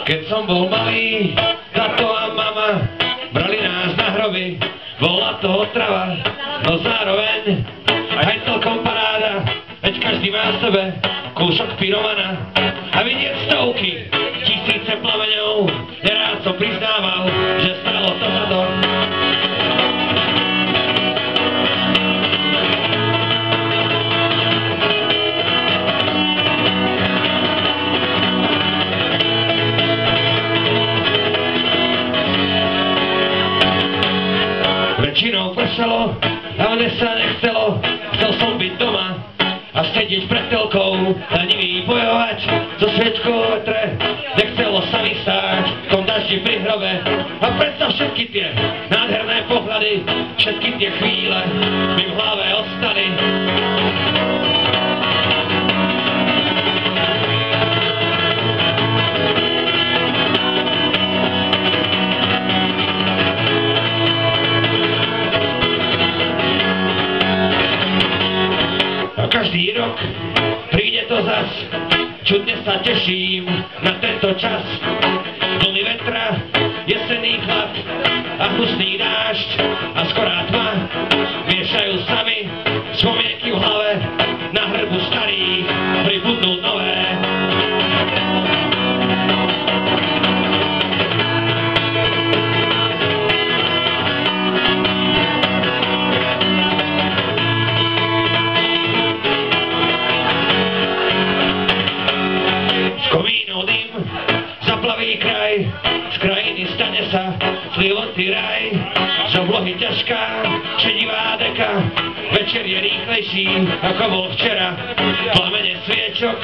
Keď som bol malý, tato a mama brali nás na hroby, bola to otrava, no zároveň aj celkom paráda, veď každý má v sebe kúsok pyromana a vidieť stovky, tisíce plameňov, nerád som priznával, že stalo to za to. Väčšinou pršalo a mne sa nechcelo, chcel som byť doma a sedieť pred telkou, lenivý bojovať so sviečkou vo vetre, nechcelo sa mi stáť v tom daždi pri hrobe a predsa všetky tie nádherné pohľady, všetky tie chvíle mi v hlave ostali. Každý rok príde to zas, čudne sa teším na tento čas. Vlny vetra, jesenný chlad a hnusný dážď a skorá tma miešajú sami spomienky v hlave, na hrbu starých pribudnú nové. Komínov dym zaplaví kraj, z krajiny stane sa slivotý raj. Z oblohy ťažká, šedivá deka, večer je rýchlejší, ako bol včera. Plamene sviečok,